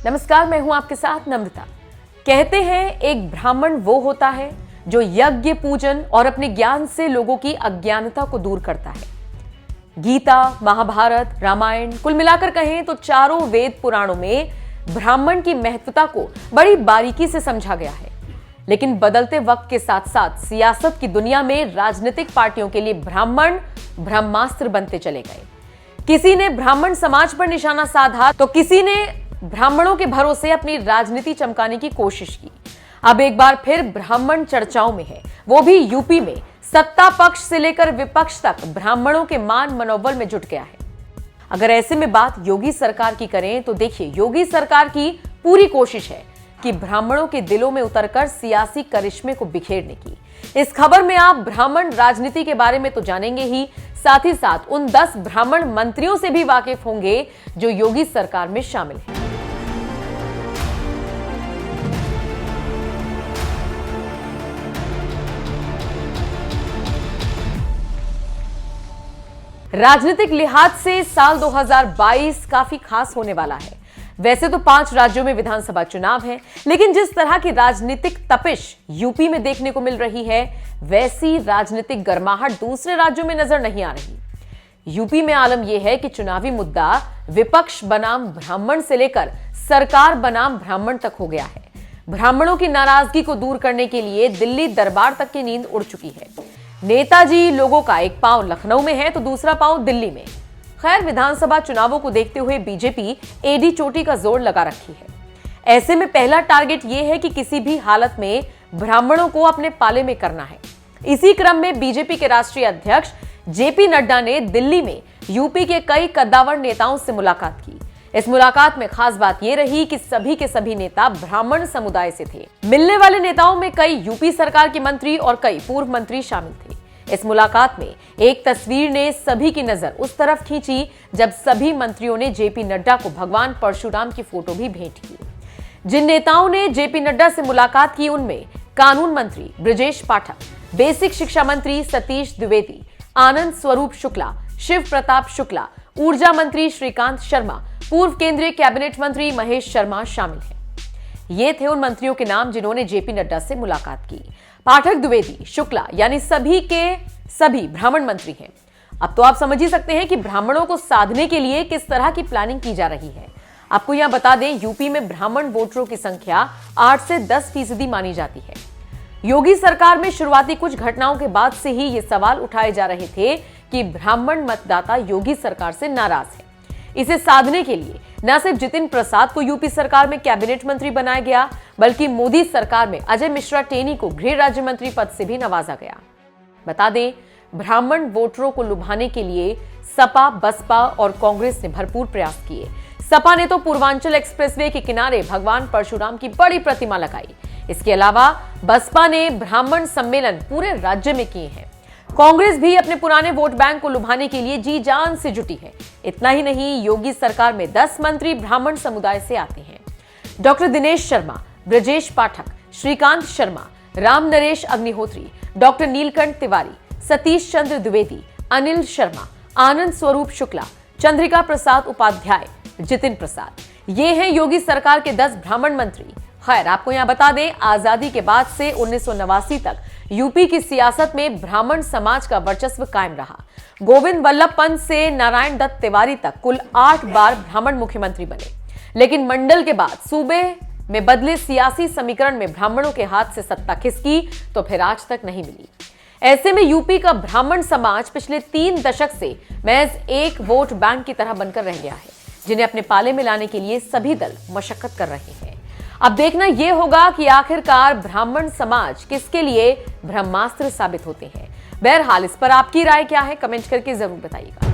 नमस्कार, मैं हूं आपके साथ नम्रता। कहते हैं एक ब्राह्मण वो होता है जो यज्ञ पूजन और अपने ज्ञान से लोगों की अज्ञानता को दूर करता है। गीता, महाभारत, रामायण, कुल मिलाकर कहें तो चारों वेद पुराणों में ब्राह्मण की महत्वता को बड़ी बारीकी से समझा गया है। लेकिन बदलते वक्त के साथ साथ सियासत की दुनिया में राजनीतिक पार्टियों के लिए ब्राह्मण ब्रह्मास्त्र बनते चले गए। किसी ने ब्राह्मण समाज पर निशाना साधा तो किसी ने ब्राह्मणों के भरोसे अपनी राजनीति चमकाने की कोशिश की। अब एक बार फिर ब्राह्मण चर्चाओं में है, वो भी यूपी में। सत्ता पक्ष से लेकर विपक्ष तक ब्राह्मणों के मान मनोबल में जुट गया है। अगर ऐसे में बात योगी सरकार की करें तो देखिए, योगी सरकार की पूरी कोशिश है कि ब्राह्मणों के दिलों में उतरकर सियासी करिश्मे को बिखेरने की। इस खबर में आप ब्राह्मण राजनीति के बारे में तो जानेंगे ही, साथ ही साथ उन 10 ब्राह्मण मंत्रियों से भी वाकिफ होंगे जो योगी सरकार में शामिल हैं। राजनीतिक लिहाज से साल 2022 काफी खास होने वाला है। वैसे तो 5 राज्यों में विधानसभा चुनाव है, लेकिन जिस तरह की राजनीतिक तपिश यूपी में देखने को मिल रही है, वैसी राजनीतिक गर्माहट दूसरे राज्यों में नजर नहीं आ रही। यूपी में आलम यह है कि चुनावी मुद्दा विपक्ष बनाम ब्राह्मण से लेकर सरकार बनाम ब्राह्मण तक हो गया है। ब्राह्मणों की नाराजगी को दूर करने के लिए दिल्ली दरबार तक की नींद उड़ चुकी है। नेताजी लोगों का एक पांव लखनऊ में है तो दूसरा पांव दिल्ली में। खैर, विधानसभा चुनावों को देखते हुए बीजेपी एडी चोटी का जोर लगा रखी है। ऐसे में पहला टारगेट यह है कि किसी भी हालत में ब्राह्मणों को अपने पाले में करना है। इसी क्रम में बीजेपी के राष्ट्रीय अध्यक्ष जेपी नड्डा ने दिल्ली में यूपी के कई कद्दावर नेताओं से मुलाकात की। इस मुलाकात में खास बात यह रही कि सभी के सभी नेता ब्राह्मण समुदाय से थे। मिलने वाले नेताओं में कई यूपी सरकार के मंत्री और कई पूर्व मंत्री शामिल थे। इस मुलाकात में एक तस्वीर ने सभी की नजर उस तरफ खींची जब सभी मंत्रियों ने जेपी नड्डा को भगवान परशुराम की फोटो भी भेंट की। जिन नेताओं ने जेपी नड्डा से मुलाकात की उनमें कानून मंत्री बृजेश पाठक, बेसिक शिक्षा मंत्री सतीश द्विवेदी, आनंद स्वरूप शुक्ला, शिव प्रताप शुक्ला, ऊर्जा मंत्री श्रीकांत शर्मा, पूर्व केंद्रीय कैबिनेट मंत्री महेश शर्मा शामिल हैं। ये थे उन मंत्रियों के नाम जिन्होंने जेपी नड्डा से मुलाकात की। पाठक, द्विवेदी, शुक्ला यानी सभी के सभी ब्राह्मण मंत्री हैं। अब तो आप समझ ही सकते हैं कि ब्राह्मणों को साधने के लिए किस तरह की प्लानिंग की जा रही है। आपको यहां बता दें, यूपी में ब्राह्मण वोटरों की संख्या 8 से 10% मानी जाती है। योगी सरकार में शुरुआती कुछ घटनाओं के बाद से ही ये सवाल उठाए जा रहे थे कि ब्राह्मण मतदाता योगी सरकार से नाराज है। इसे साधने के लिए न सिर्फ जितिन प्रसाद को यूपी सरकार में कैबिनेट मंत्री बनाया गया, बल्कि मोदी सरकार में अजय मिश्रा टेनी को गृह राज्य मंत्री पद से भी नवाजा गया। बता दें, ब्राह्मण वोटरों को लुभाने के लिए सपा, बसपा और कांग्रेस ने भरपूर प्रयास किए। सपा ने तो पूर्वांचल एक्सप्रेसवे के किनारे भगवान परशुराम की बड़ी प्रतिमा लगाई। इसके अलावा बसपा ने ब्राह्मण सम्मेलन पूरे राज्य में किए हैं। कांग्रेस भी अपने पुराने वोट बैंक को लुभाने के लिए जी जान से जुटी है। इतना ही नहीं, योगी सरकार में 10 मंत्री ब्राह्मण समुदाय से आते हैं। डॉक्टर दिनेश शर्मा, ब्रजेश पाठक, श्रीकांत शर्मा, राम नरेश अग्निहोत्री, डॉक्टर नीलकंठ तिवारी, सतीश चंद्र द्विवेदी, अनिल शर्मा, आनंद स्वरूप शुक्ला, चंद्रिका प्रसाद उपाध्याय, जितिन प्रसाद, ये हैं योगी सरकार के 10 ब्राह्मण मंत्री। खैर, आपको यहां बता दें, आजादी के बाद से 1989 तक यूपी की सियासत में ब्राह्मण समाज का वर्चस्व कायम रहा। गोविंद वल्लभ पंत से नारायण दत्त तिवारी तक कुल 8 बार ब्राह्मण मुख्यमंत्री बने। लेकिन मंडल के बाद सूबे में बदले सियासी समीकरण में ब्राह्मणों के हाथ से सत्ता खिसकी तो फिर आज तक नहीं मिली। ऐसे में यूपी का ब्राह्मण समाज पिछले 3 दशक से महज एक वोट बैंक की तरह बनकर रह गया है, जिन्हें अपने पाले में लाने के लिए सभी दल मशक्कत कर रहे हैं। अब देखना यह होगा कि आखिरकार ब्राह्मण समाज किसके लिए ब्रह्मास्त्र साबित होते हैं। बहरहाल, इस पर आपकी राय क्या है, कमेंट करके जरूर बताइएगा।